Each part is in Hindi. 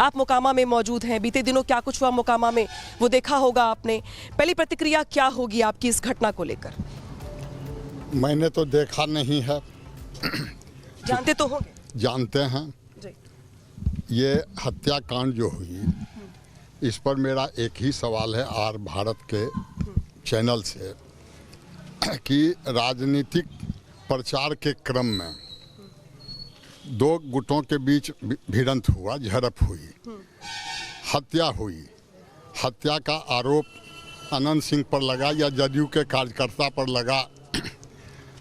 आप मोकामा में मौजूद हैं, बीते दिनों क्या कुछ हुआ मोकामा में वो देखा होगा आपने। पहली प्रतिक्रिया क्या होगी आपकी इस घटना को लेकर? मैंने तो देखा नहीं है। जानते तो होंगे? जानते हैं। जी। ये हत्याकांड जो हुई, इस पर मेरा एक ही सवाल है आर भारत के चैनल से कि राजनीतिक प्रचार के क्रम में दो गुटों के बीच भिड़ंत हुआ, झड़प हुई, हत्या हुई। हत्या का आरोप अनंत सिंह पर लगा या जदयू के कार्यकर्ता पर लगा,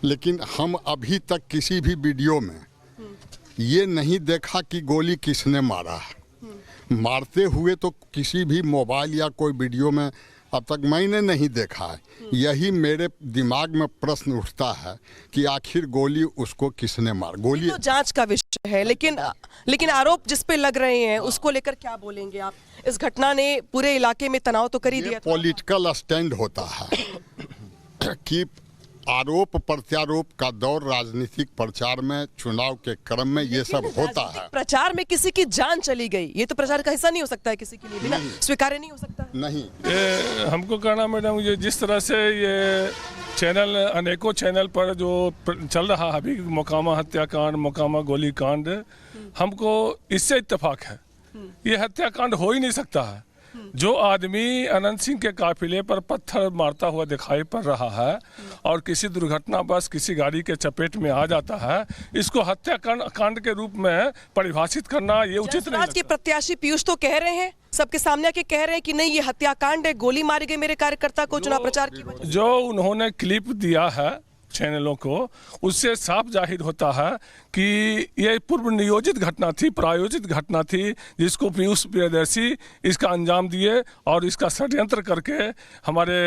लेकिन हम अभी तक किसी भी वीडियो में ये नहीं देखा कि गोली किसने मारा है। मारते हुए तो किसी भी मोबाइल या कोई वीडियो में अब तक मैंने नहीं देखा है। यही मेरे दिमाग में प्रश्न उठता है कि आखिर गोली उसको किसने मारा। गोली तो जांच का विषय है, लेकिन आरोप जिस पे लग रहे हैं उसको लेकर क्या बोलेंगे आप? इस घटना ने पूरे इलाके में तनाव तो कर ही दिया था। पॉलिटिकल स्टैंड होता है कि आरोप प्रत्यारोप का दौर राजनीतिक प्रचार में, चुनाव के क्रम में ये सब होता है। प्रचार में किसी की जान चली गई, ये तो प्रचार का हिस्सा नहीं हो सकता है, किसी के लिए भी ना स्वीकार्य नहीं हो सकता। नहीं, ये हमको कहना मैडम, ये जिस तरह से ये चैनल, अनेकों चैनल पर जो चल रहा है अभी मोकामा हत्याकांड, मोकामा गोलीकांड, हमको इससे इत्तेफाक है ये हत्याकांड हो ही नहीं सकता है। जो आदमी अनंत सिंह के काफिले पर पत्थर मारता हुआ दिखाई पड़ रहा है और किसी दुर्घटनावश किसी गाड़ी के चपेट में आ जाता है, इसको हत्याकांड के रूप में परिभाषित करना ये उचित नहीं। आज के प्रत्याशी पीयूष तो कह रहे हैं, सबके सामने आके कह रहे हैं कि नहीं ये हत्याकांड है, गोली मारी गई मेरे कार्यकर्ता को चुनाव प्रचार की वजह से। जो उन्होंने क्लिप दिया है चैनलों को, उससे साफ जाहिर होता है कि ये पूर्व नियोजित घटना थी, प्रायोजित घटना थी, जिसको पीयूष प्रियदर्शी इसका अंजाम दिए और इसका षड्यंत्र करके हमारे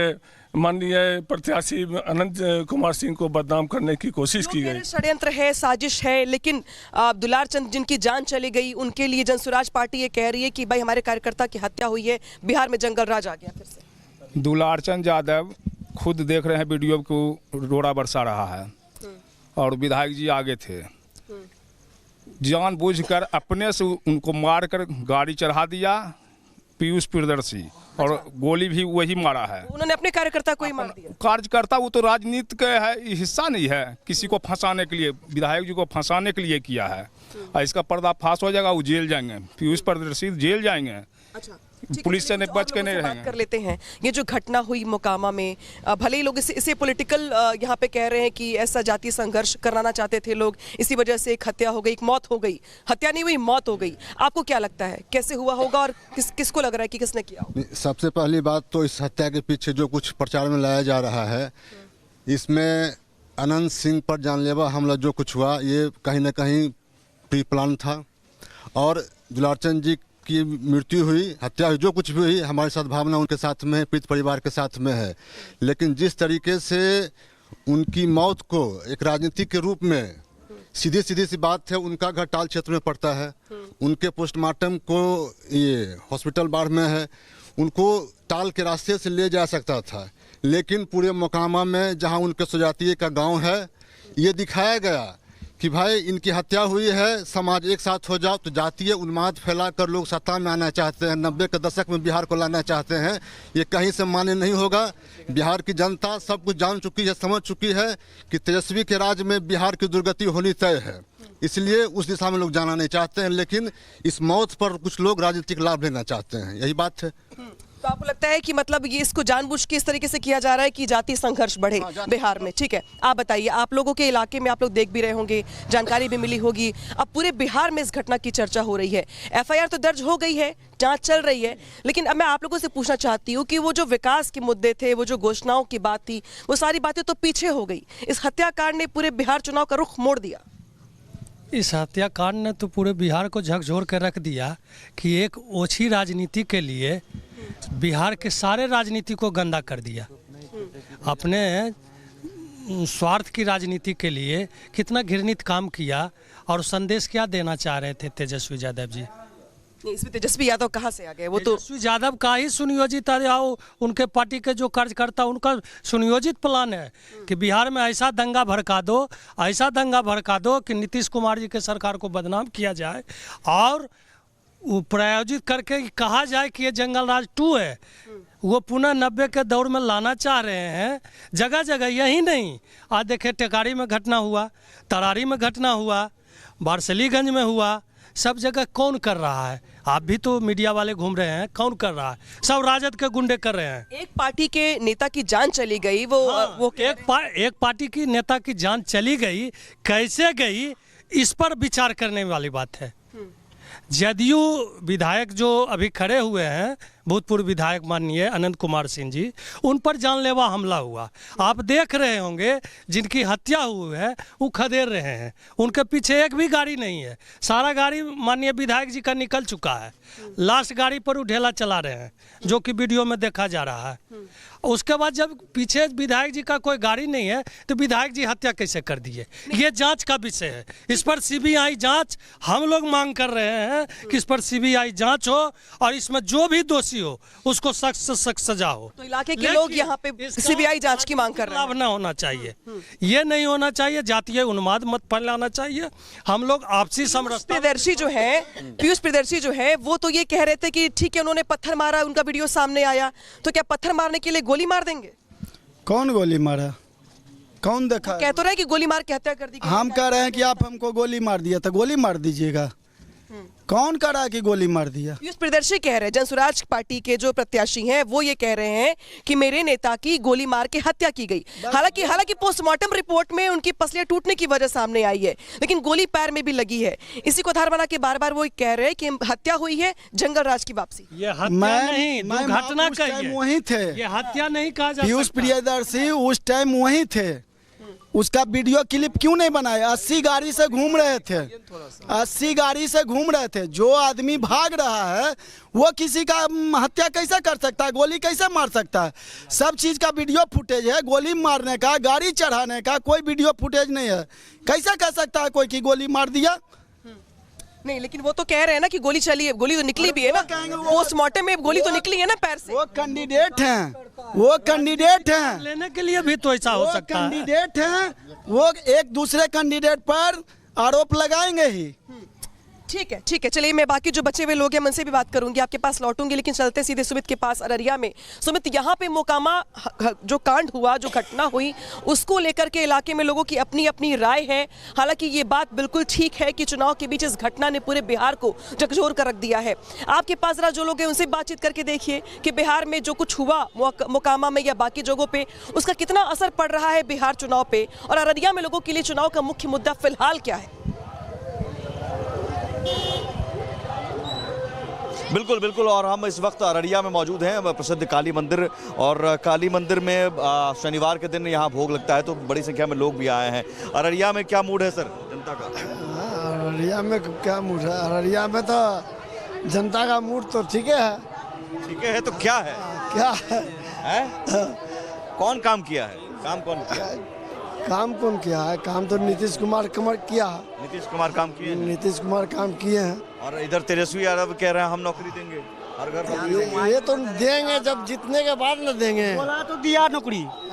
माननीय प्रत्याशी अनंत कुमार सिंह को बदनाम करने की कोशिश की गई। षड्यंत्र है, साजिश है, लेकिन दुलार चंद जिनकी जान चली गई उनके लिए जनसुराज पार्टी ये कह रही है कि भाई हमारे कार्यकर्ता की हत्या हुई है, बिहार में जंगल राज आ गया फिर से। दुलार चंद यादव खुद देख रहे हैं वीडियो को, रोड़ा बरसा रहा है और विधायक जी आगे थे, जानबूझकर अपने से उनको मारकर गाड़ी चढ़ा दिया पीयूष प्रियदर्शी, और गोली भी वही मारा है। उन्होंने अपने कार्यकर्ता को ही मार दिया। कार्यकर्ता वो तो राजनीति का है, हिस्सा नहीं है, किसी को फंसाने के लिए, विधायक जी को फंसाने के लिए किया है। इसका पर्दाफाश हो जाएगा, वो जेल जाएंगे, पीयूष प्रियदर्शी जेल जाएंगे। अच्छा, पुलिस से बच के नहीं रहेंगे। कर लेते हैं ये जो घटना हुई मोकामा में, भले ही लोग इसे पॉलिटिकल यहाँ पे कह रहे हैं कि ऐसा जातीय संघर्ष कराना चाहते थे लोग, इसी वजह से एक हत्या हो गई, एक मौत हो गई। हत्या नहीं हुई, मौत हो गई। आपको क्या लगता है कैसे हुआ होगा और किसको लग रहा है कि किसने किया होगा? सबसे पहली बात तो इस हत्या के पीछे जो कुछ प्रचार में लाया जा रहा है, इसमें अनंत सिंह पर जानलेवा हमला जो कुछ हुआ, ये कहीं ना कहीं प्री प्लान था। और दुलारचंद जी की मृत्यु हुई, हत्या हुई, जो कुछ भी हुई, हमारी सद्भावना उनके साथ में है, पीड़ित परिवार के साथ में है। लेकिन जिस तरीके से उनकी मौत को एक राजनीति के रूप में, सीधी सी बात है, उनका घर टाल क्षेत्र में पड़ता है, उनके पोस्टमार्टम को ये हॉस्पिटल बाढ़ में है, उनको टाल के रास्ते से ले जा सकता था, लेकिन पूरे मोकामा में जहां उनके सुजातीय का गांव है, ये दिखाया गया कि भाई इनकी हत्या हुई है, समाज एक साथ हो जाओ। तो जातीय उन्माद फैलाकर लोग सत्ता में आना चाहते हैं, 90 के दशक में बिहार को लाना चाहते हैं, ये कहीं से मान्य नहीं होगा। बिहार की जनता सब कुछ जान चुकी है, समझ चुकी है कि तेजस्वी के राज में बिहार की दुर्गति होनी तय है, इसलिए उस दिशा में लोग जाना नहीं चाहते हैं। लेकिन इस मौत पर कुछ लोग राजनीतिक लाभ लेना चाहते हैं, यही बात है। तो आपको लगता है कि मतलब ये इसको जानबूझ के इस तरीके से किया जा रहा है कि जातीय संघर्ष बढ़े बिहार में? ठीक है, आप बताइए, आप लोगों के इलाके में आप लोग देख भी रहे होंगे, जानकारी भी मिली होगी, अब पूरे बिहार में इस घटना की चर्चा हो रही है। एफआईआर तो दर्ज हो गई है, जांच चल रही है, लेकिन अब मैं आप लोगों से पूछना चाहती हूँ कि वो जो विकास के मुद्दे थे, वो जो घोषणाओं की बात थी, वो सारी बातें तो पीछे हो गई। इस हत्याकांड ने पूरे बिहार चुनाव का रुख मोड़ दिया। इस हत्याकांड ने तो पूरे बिहार को झकझोर कर रख दिया कि एक ओछी राजनीति के लिए बिहार के सारे राजनीति को गंदा कर दिया। अपने स्वार्थ की राजनीति के लिए कितना घृणित काम किया, और संदेश क्या देना चाह रहे थे तेजस्वी यादव जी? इसमें तेजस्वी यादव कहाँ से आ गए? वो तो तेजस्वी यादव का ही सुनियोजित, उनके पार्टी के जो कार्यकर्ता, उनका सुनियोजित प्लान है कि बिहार में ऐसा दंगा भड़का दो, ऐसा दंगा भड़का दो कि नीतीश कुमार जी के सरकार को बदनाम किया जाए और वो प्रायोजित करके कहा जाए कि ये जंगल राज 2 है, वो पुनः 90 के दौर में लाना चाह रहे हैं। जगह जगह यही नहीं, आज देखे टेकारी में घटना हुआ, तरारी में घटना हुआ, बारसलीगंज में हुआ, सब जगह कौन कर रहा है? आप भी तो मीडिया वाले घूम रहे हैं, कौन कर रहा है? सब राजद के गुंडे कर रहे हैं। एक पार्टी के नेता की जान चली गई, वो एक पार्टी की नेता की जान चली गई, कैसे गई इस पर विचार करने वाली बात है। जदयू विधायक जो अभी खड़े हुए हैं, भूतपूर्व विधायक माननीय अनंत कुमार सिंह जी, उन पर जानलेवा हमला हुआ। आप देख रहे होंगे जिनकी हत्या हुई है वो खदेड़ रहे हैं, उनके पीछे एक भी गाड़ी नहीं है, सारा गाड़ी माननीय विधायक जी का निकल चुका है, लास्ट गाड़ी पर वो ढेला चला रहे हैं, जो कि वीडियो में देखा जा रहा है। उसके बाद जब पीछे विधायक जी का कोई गाड़ी नहीं है तो विधायक जी हत्या कैसे कर दिए? ये जांच का विषय है, इस पर सीबीआई जांच हम लोग मांग कर रहे हैं कि इस पर सीबीआई जांच हो और इसमें जो भी दोषी हो उसको सख्त से सख्त सजा हो। तो इलाके के लोग यहाँ पे सीबीआई जांच की मांग कर रहे हैं। लाभ न होना चाहिए, ये नहीं होना चाहिए, जातीय उन्माद मत फैलाना चाहिए। हम लोग आपसी समरसता। प्रियदर्शी जो है, पीयूष प्रियदर्शी जो है, वो तो ये कह रहे थे कि ठीक है उन्होंने पत्थर मारा, उनका वीडियो सामने आया, तो क्या पत्थर मारने के लिए गोली मार देंगे? कौन गोली मारा? कौन देखा? कह तो रहे कि गोली मार के हत्या कर दी। हम कह रहे हैं कि आप हमको गोली मार दिया, तो गोली मार दीजिएगा। कौन कह रहा है कि गोली मार दिया? पीयूष प्रियदर्शी कह रहे हैं, जनसुराज पार्टी के जो प्रत्याशी हैं वो ये कह रहे हैं कि मेरे नेता की गोली मार के हत्या की गई। हालांकि पोस्टमार्टम रिपोर्ट में उनकी पसलियां टूटने की वजह सामने आई है, लेकिन गोली पैर में भी लगी है। इसी को आधार बना के बार बार वो कह रहे हैं कि हत्या हुई है, जंगल राज की वापसी। ये हत्या नहीं, दुर्घटना कहिए, वहीं थे, ये हत्या नहीं कहा जा पीयूष सकता। प्रियदर्शी उस टाइम वहीं थे, उसका वीडियो क्लिप क्यों नहीं बनाया? 80 गाड़ी से घूम रहे थे, 80 गाड़ी से घूम रहे थे। जो आदमी भाग रहा है वो किसी का हत्या कैसे कर सकता है, गोली कैसे मार सकता है? सब चीज का वीडियो फुटेज है, गोली मारने का, गाड़ी चढ़ाने का कोई वीडियो फुटेज नहीं है। कैसे कह सकता है कोई की गोली मार दिया? नहीं, लेकिन वो तो कह रहे हैं ना कि गोली चली है, गोली तो निकली भी है ना, पोस्टमार्टम में गोली तो निकली है ना पैर से। वो कैंडिडेट हैं, वो कैंडिडेट हैं, लेने के लिए भी तो ऐसा हो सकता है। कैंडिडेट हैं, वो एक दूसरे कैंडिडेट पर आरोप लगाएंगे ही। ठीक है, चलिए मैं बाकी जो बचे हुए लोग हैं उनसे भी बात करूंगी, आपके पास लौटूंगी, लेकिन चलते सीधे सुमित के पास अररिया में। सुमित, यहाँ पे मोकामा जो कांड हुआ, जो घटना हुई, उसको लेकर के इलाके में लोगों की अपनी अपनी राय है। हालांकि ये बात बिल्कुल ठीक है कि चुनाव के बीच इस घटना ने पूरे बिहार को झकझोर कर रख दिया है। आपके पास जरा जो लोग हैं उनसे बातचीत करके देखिए कि बिहार में जो कुछ हुआ मोकामा में या बाकी जगहों पे, उसका कितना असर पड़ रहा है बिहार चुनाव पे, और अररिया में लोगों के लिए चुनाव का मुख्य मुद्दा फिलहाल क्या है? बिल्कुल, और हम इस वक्त अररिया में मौजूद हैं, प्रसिद्ध काली मंदिर, और काली मंदिर में शनिवार के दिन यहाँ भोग लगता है, तो बड़ी संख्या में लोग भी आए हैं। अररिया में क्या मूड है सर जनता का? अररिया में क्या मूड है? अररिया में तो जनता का मूड तो ठीक है। ठीक है, तो क्या है? क्या है? कौन काम किया है? काम कौन किया है? काम कौन किया है? काम तो नीतीश कुमार किया है। नीतीश कुमार काम किए हैं? नीतीश कुमार काम किए हैं। और इधर तेजस्वी यादव कह रहे हैं हम नौकरी देंगे, हर घर नौकरी देंगे। ये तो देंगे, जब जीतने के बाद न देंगे। बोला तो दिया नौकरी।